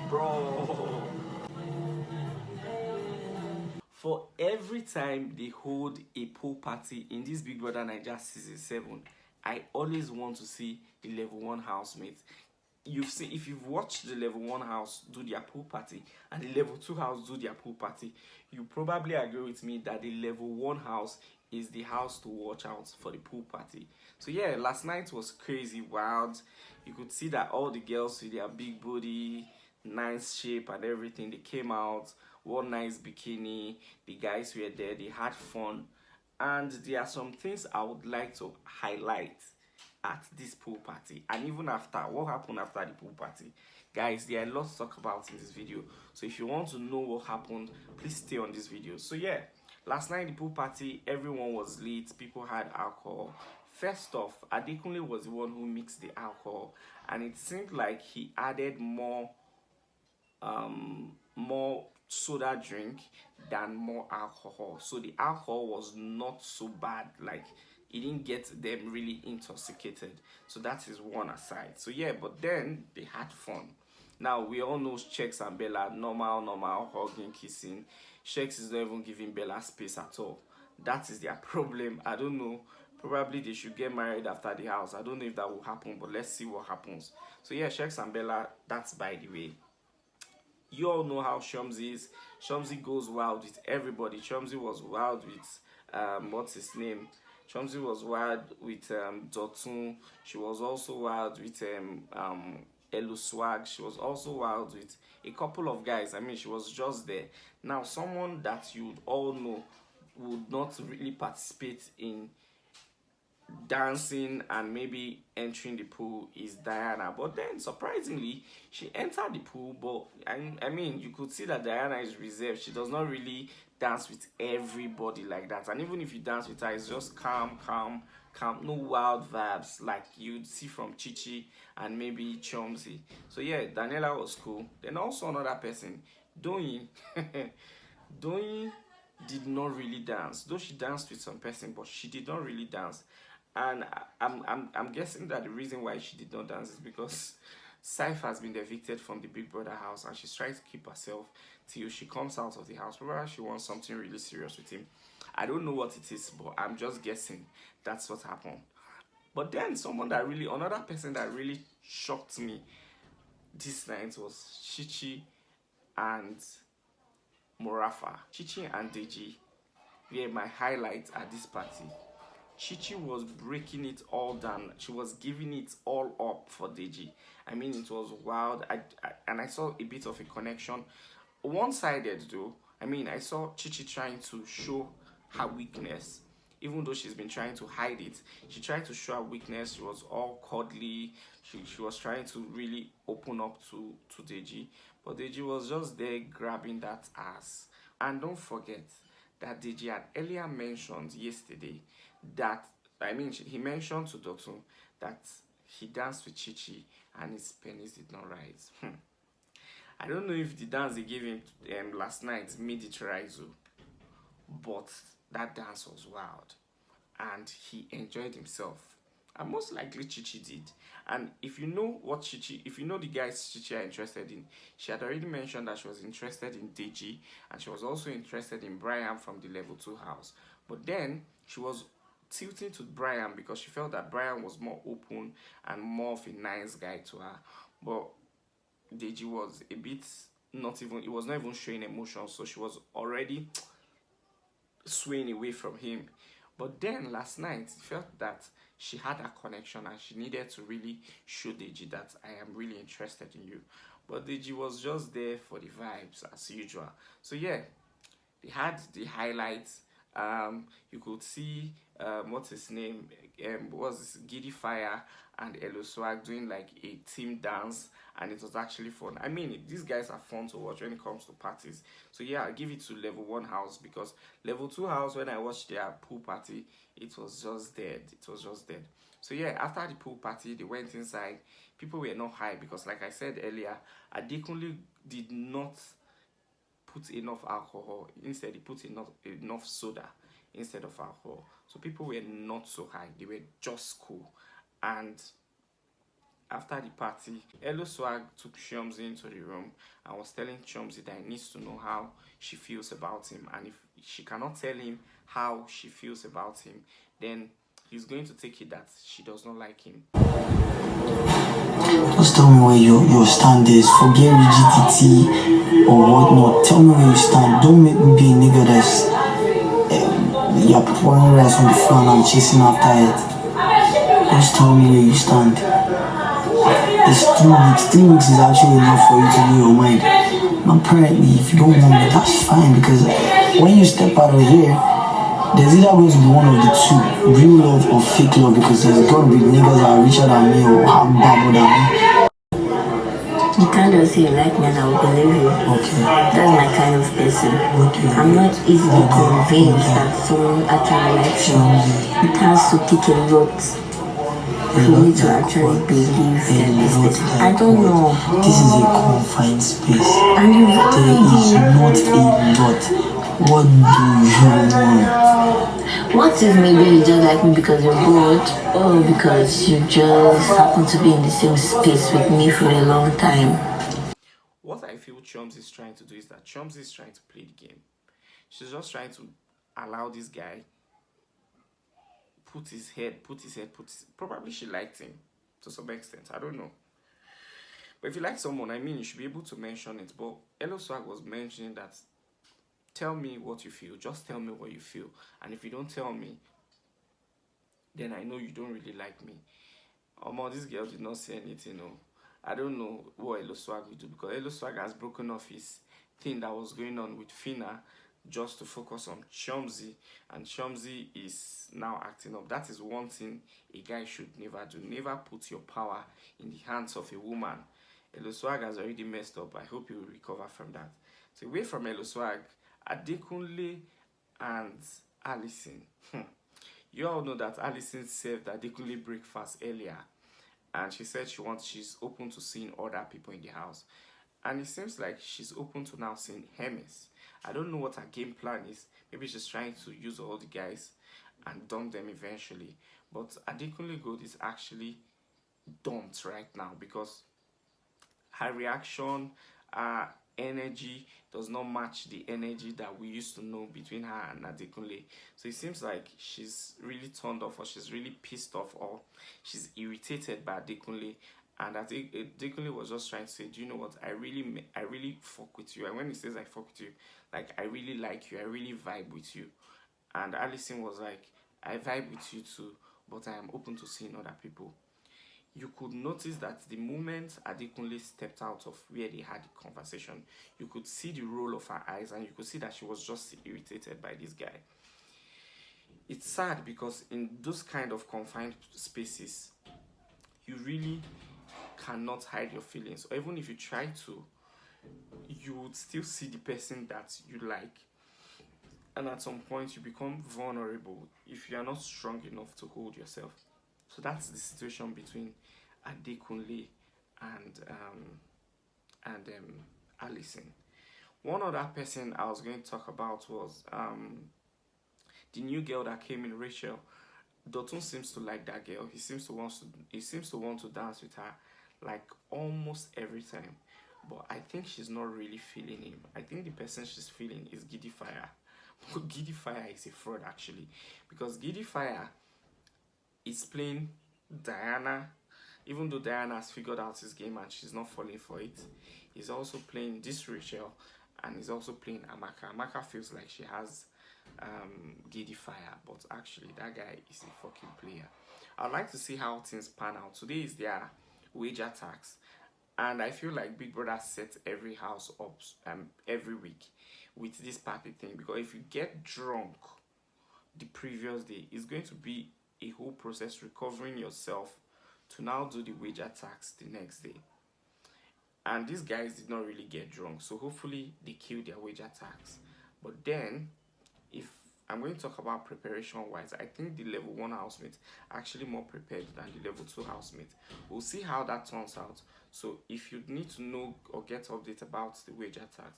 Bro. For every time they hold a pool party in this Big Brother Naija season 7, I always want to see the level 1 housemate. You've seen, if you've watched the level 1 house do their pool party and the level 2 house do their pool party, you probably agree with me that the level 1 house is the house to watch out for the pool party. So yeah, last night was crazy, wild. You could see that all the girls with their big body, nice shape and everything, they came out, wore nice bikini, the guys were there, they had fun. And there are some things I would like to highlight at this pool party, and even after, what happened after the pool party. Guys, there are lots to talk about in this video, so if you want to know what happened, please stay on this video. So yeah, last night the pool party, everyone was lit, people had alcohol. First off, Adekunle was the one who mixed the alcohol, and it seemed like he added more soda drink than more alcohol, so the alcohol was not so bad, like it didn't get them really intoxicated. So that is one aside. So yeah, but then they had fun. Now we all know Shex and Bella, normal hugging, kissing. Shex is not even giving Bella space at all. That is their problem. I don't know, probably they should get married after the house. I don't know if that will happen, but let's see what happens. So yeah, Shex and Bella, that's by the way. You all know how Shumsy is. Shumsy goes wild with everybody. Shumsy was wild with what's his name? Shumsy was wild with Dotun. She was also wild with Elu Swag. She was also wild with a couple of guys. I mean, she was just there. Now, someone that you all know would not really participate in dancing and maybe entering the pool is Diana. But then surprisingly, she entered the pool, but I mean, you could see that Diana is reserved. She does not really dance with everybody like that, and even if you dance with her, it's just calm, no wild vibes like you'd see from Chichi and maybe Chomsy. So yeah, Daniela was cool. Then also another person, Doyin. Doyin did not really dance, though she danced with some person, but she did not really dance. And I'm guessing that the reason why she did not dance is because Saif has been evicted from the Big Brother house, and she's trying to keep herself till she comes out of the house. Probably she wants something really serious with him. I don't know what it is, but I'm just guessing that's what happened. But then another person that really shocked me this night was Chichi and Morafa. Chichi and Deji were my highlights at this party. Chichi was breaking it all down. She was giving it all up for Deji. I mean, it was wild. And I saw a bit of a connection. One-sided though. I mean, I saw Chichi trying to show her weakness. Even though she's been trying to hide it, she tried to show her weakness. She was all cuddly. She was trying to really open up to Deji. But Deji was just there grabbing that ass. And don't forget that Deji had earlier mentioned yesterday that, I mean, he mentioned to Dotun that he danced with Chichi and his penis did not rise. I don't know if the dance they gave him last night made it rise, but that dance was wild and he enjoyed himself. And most likely Chichi did. And if you know the guys Chichi are interested in, she had already mentioned that she was interested in Deji and she was also interested in Brian from the level 2 house. But then she was tilting to Brian because she felt that Brian was more open and more of a nice guy to her. But Deji was a bit it was not even showing emotion, so she was already swaying away from him. But then last night, felt that she had a connection and she needed to really show Deji that I am really interested in you. But Deji was just there for the vibes as usual. So yeah, they had the highlights. You could see what's his name? Was this Giddy Fire and Elo Swag doing like a team dance, and it was actually fun. I mean, these guys are fun to watch when it comes to parties. So yeah, I'll give it to level 1 house, because level 2 house, when I watched their pool party, it was just dead. It was just dead. So yeah, after the pool party, they went inside. People were not high because, like I said earlier, Adekunle did not put enough alcohol. Instead, he put enough soda instead of alcohol. So people were not so high. They were just cool. And After the party, Hello Swag took Chomzi into the room and was telling Chomzi that he needs to know how she feels about him, and if she cannot tell him how she feels about him, then he's going to take it that she does not like him. Just tell me where your stand is. Forget rigidity or whatnot. Tell me where you stand. Don't make me be a nigga that's you're pouring rice on the floor and I'm chasing after it. Just tell me where you stand. It's 3 weeks. 3 weeks is actually enough for you to know your mind. And apparently, if you don't want me, that's fine, because when you step out of here, there's either going to be one of the two, real love or fake love, because there's gonna be niggas that are richer than me or have babo than me. You can't just say you like me and I will believe you. Okay. That's my kind of person. Okay. I'm not easily convinced that someone actually likes me. It has to take a lot for me to actually believe in this person. I don't know. This is a confined space. And you There is not a lot. What do you want? What if maybe you just like me because you're bored, or because you just happen to be in the same space with me for a long time? What I feel Chomzi is trying to do is that Chomzi is trying to play the game. She's just trying to allow this guy put his head. Probably she liked him to some extent. I don't know. But if you like someone, I mean, you should be able to mention it. But Hello Swag was mentioning that, tell me what you feel. Just tell me what you feel. And if you don't tell me, then I know you don't really like me. This girl did not say anything. No. I don't know what Hello Swag will do, because Hello Swag has broken off his thing that was going on with Fina just to focus on Chomzi, and Chomzi is now acting up. That is one thing a guy should never do. Never put your power in the hands of a woman. Hello Swag has already messed up. I hope he will recover from that. So away from Hello Swag, Adekunle and Alison. You all know that Alison served Adekunle breakfast earlier, and she said she's open to seeing other people in the house. And it seems like she's open to now seeing Hermes. I don't know what her game plan is. Maybe she's trying to use all the guys and dump them eventually. But Adekunle Gold is actually dumped right now, because her reaction, her energy does not match the energy that we used to know between her and Adekunle. So it seems like she's really turned off, or she's really pissed off, or she's irritated by Adekunle. And Adekunle was just trying to say, do you know what, I really fuck with you. And when he says I fuck with you, like, I really like you, I really vibe with you. And Alison was like, I vibe with you too, but I am open to seeing other people. You could notice that the moment Adekunle stepped out of where they had the conversation, you could see the roll of her eyes, and you could see that she was just irritated by this guy. It's sad, because in those kind of confined spaces, you really cannot hide your feelings. Or even if you try to, you would still see the person that you like. And at some point, you become vulnerable if you are not strong enough to hold yourself. So that's the situation between Adekunle and Alison. One other person I was going to talk about was the new girl that came in, Rachel. Dotun seems to like that girl. He seems to want to dance with her like almost every time. But I think she's not really feeling him. I think the person she's feeling is Giddy Fire. But Giddy Fire is a fraud, actually, because Giddy Fire is playing Diana. Even though Diana has figured out his game and she's not falling for it, he's also playing this Rachel, and he's also playing Amaka. Amaka feels like she has Giddy Fire, but actually that guy is a fucking player. I'd like to see how things pan out. Today is their wager tax, and I feel like Big Brother sets every house up every week with this party thing, because if you get drunk the previous day, it's going to be a whole process recovering yourself to now do the wager tax the next day. And these guys did not really get drunk, so hopefully they kill their wager tax. But then, if I'm going to talk about preparation wise, I think the level 1 housemate actually more prepared than the level 2 housemate. We'll see how that turns out. So if you need to know or get updates about the wager tax,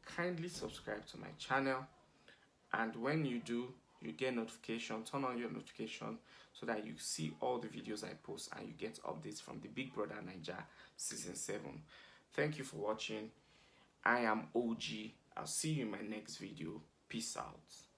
kindly subscribe to my channel, and when you do, you get notification. Turn on your notification so that you see all the videos I post and you get updates from the Big Brother Naija season 7. Thank you for watching. I am OG. I'll see you in my next video. Peace out.